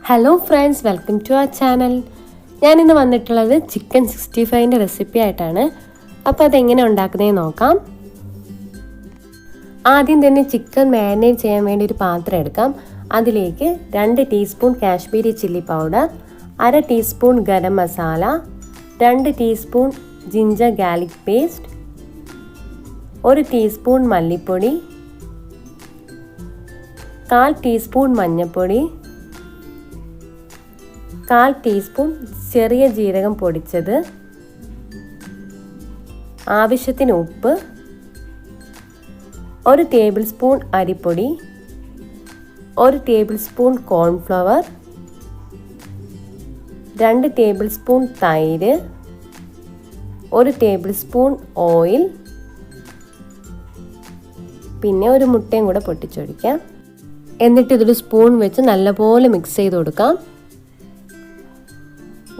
Hello friends, welcome to our channel. ഞാനിന്ന് വന്നിട്ടുള്ളത് chicken 65ൻ്റെ recipe ആയിട്ടാണ്. അപ്പോൾ അതെങ്ങനെ ഉണ്ടാക്കുന്നതെന്ന് നോക്കാം. ആദ്യം തന്നെ ചിക്കൻ മാരിനേറ്റ് ചെയ്യാൻ വേണ്ടി ഒരു പാത്രം എടുക്കാം. അതിലേക്ക് 2 teaspoon Kashmiri chilli powder, 1/2 teaspoon garam masala, 2 teaspoon ginger garlic paste, 1 teaspoon മല്ലിപ്പൊടി, 1/4 ടീസ്പൂൺ മഞ്ഞൾപ്പൊടി, 1/4 ടീസ്പൂൺ ചെറിയ ജീരകം പൊടിച്ചത്, ആവശ്യത്തിന് ഉപ്പ്, 1 ടേബിൾ സ്പൂൺ അരിപ്പൊടി, 1 table spoon cornflour, 2 table spoon തൈര്, 1 ടേബിൾ സ്പൂൺ ഓയിൽ, പിന്നെ ഒരു മുട്ടയും കൂടെ പൊട്ടിച്ചൊഴിക്കാം. എന്നിട്ട് ഇതൊരു സ്പൂൺ വെച്ച് നല്ലപോലെ മിക്സ് ചെയ്ത് കൊടുക്കാം.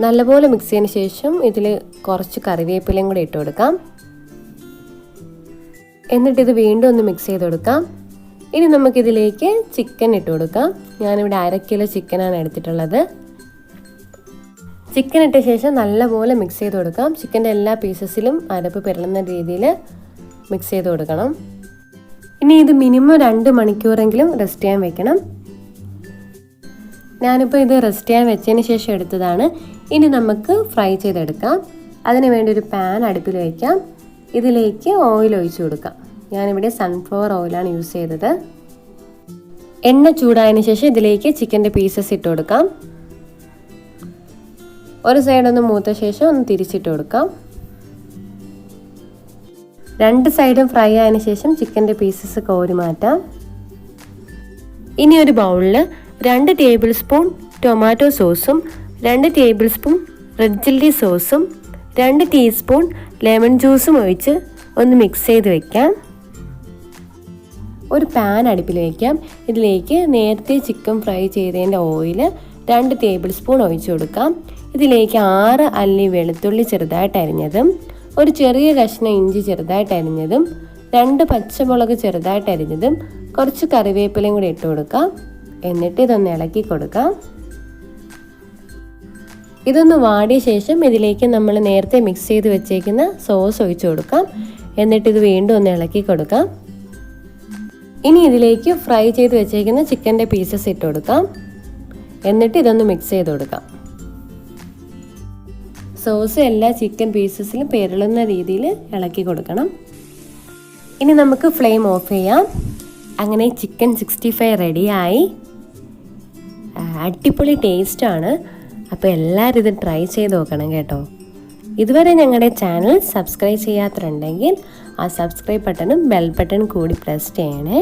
നല്ലപോലെ മിക്സ് ചെയ്തതിന് ശേഷം ഇതിൽ കുറച്ച് കറിവേപ്പിലയും കൂടെ ഇട്ട് കൊടുക്കാം. എന്നിട്ടിത് വീണ്ടും ഒന്ന് മിക്സ് ചെയ്ത് കൊടുക്കാം. ഇനി നമുക്കിതിലേക്ക് ചിക്കൻ ഇട്ട് കൊടുക്കാം. ഞാനിവിടെ 1/2 കിലോ ചിക്കനാണ് എടുത്തിട്ടുള്ളത്. ചിക്കൻ ഇട്ട ശേഷം നല്ലപോലെ മിക്സ് ചെയ്ത് കൊടുക്കാം. ചിക്കൻ്റെ എല്ലാ പീസസിലും അരപ്പ് പിരളുന്ന രീതിയിൽ മിക്സ് ചെയ്ത് കൊടുക്കണം. ഇനി ഇത് മിനിമം 2 മണിക്കൂറെങ്കിലും റെസ്റ്റ് ചെയ്യാൻ വെക്കണം. ഞാനിപ്പോൾ ഇത് റെസ്റ്റ് ചെയ്യാൻ വെച്ചതിന് ശേഷം എടുത്തതാണ്. ഇനി നമുക്ക് ഫ്രൈ ചെയ്തെടുക്കാം. അതിന് വേണ്ടി ഒരു പാൻ അടുപ്പിൽ വയ്ക്കാം. ഇതിലേക്ക് ഓയിൽ ഒഴിച്ചു കൊടുക്കാം. ഞാനിവിടെ സൺഫ്ലവർ ഓയിലാണ് യൂസ് ചെയ്തത്. എണ്ണ ചൂടായതിന് ശേഷം ഇതിലേക്ക് ചിക്കൻ്റെ പീസസ് ഇട്ട് കൊടുക്കാം. ഒരു സൈഡൊന്ന് മൂത്ത ശേഷം ഒന്ന് തിരിച്ചിട്ട് കൊടുക്കാം. 2 സൈഡും ഫ്രൈ ആയതിനു ശേഷം ചിക്കൻ്റെ പീസസ് കോരി മാറ്റാം. ഇനി ഒരു ബൗളിൽ 2 ടേബിൾ സ്പൂൺ ടൊമാറ്റോ സോസും 2 ടേബിൾ സ്പൂൺ റെഡ് ചില്ലി സോസും 2 ടീസ്പൂൺ ലെമൺ ജ്യൂസും ഒഴിച്ച് ഒന്ന് മിക്സ് ചെയ്ത് വെക്കാം. ഒരു പാൻ അടുപ്പിൽ വയ്ക്കാം. ഇതിലേക്ക് നേരത്തെ ചിക്കൻ ഫ്രൈ ചെയ്തതിൻ്റെ ഓയിൽ 2 ടേബിൾ സ്പൂൺ ഒഴിച്ചു കൊടുക്കാം. ഇതിലേക്ക് 6 അല്ലി വെളുത്തുള്ളി ചെറുതായിട്ട് അരിഞ്ഞതും, ഒരു ചെറിയ കഷ്ണം ഇഞ്ചി ചെറുതായിട്ട് അരിഞ്ഞതും, 2 പച്ചമുളക് ചെറുതായിട്ട് അരിഞ്ഞതും, കുറച്ച് കറിവേപ്പിലയും കൂടി ഇട്ട് കൊടുക്കാം. എന്നിട്ട് ഇതൊന്ന് ഇളക്കി കൊടുക്കാം. ഇതൊന്ന് വാടിയ ശേഷം ഇതിലേക്ക് നമ്മൾ നേരത്തെ മിക്സ് ചെയ്ത് വെച്ചേക്കുന്ന സോസ് ഒഴിച്ചു കൊടുക്കാം. എന്നിട്ട് ഇത് വീണ്ടും ഒന്ന് ഇളക്കി കൊടുക്കാം. ഇനി ഇതിലേക്ക് ഫ്രൈ ചെയ്ത് വെച്ചേക്കുന്ന ചിക്കൻ്റെ പീസസ് ഇട്ട് കൊടുക്കാം. എന്നിട്ട് ഇതൊന്ന് മിക്സ് ചെയ്ത് കൊടുക്കാം. സോസ് എല്ലാ ചിക്കൻ പീസസിലും പിരളുന്ന രീതിയിൽ ഇളക്കി കൊടുക്കണം. ഇനി നമുക്ക് ഫ്ലെയിം ഓഫ് ചെയ്യാം. അങ്ങനെ ചിക്കൻ 65 റെഡിയായി. അടിപൊളി ടേസ്റ്റാണ്. അപ്പോൾ എല്ലാവരും ഇത് ട്രൈ ചെയ്ത് നോക്കണം കേട്ടോ. ഇതുവരെ ഞങ്ങളുടെ ചാനൽ സബ്സ്ക്രൈബ് ചെയ്യാത്തവരുണ്ടെങ്കിൽ ആ സബ്സ്ക്രൈബ് ബട്ടണും ബെൽ ബട്ടൺ കൂടി പ്രസ് ചെയ്യണേ.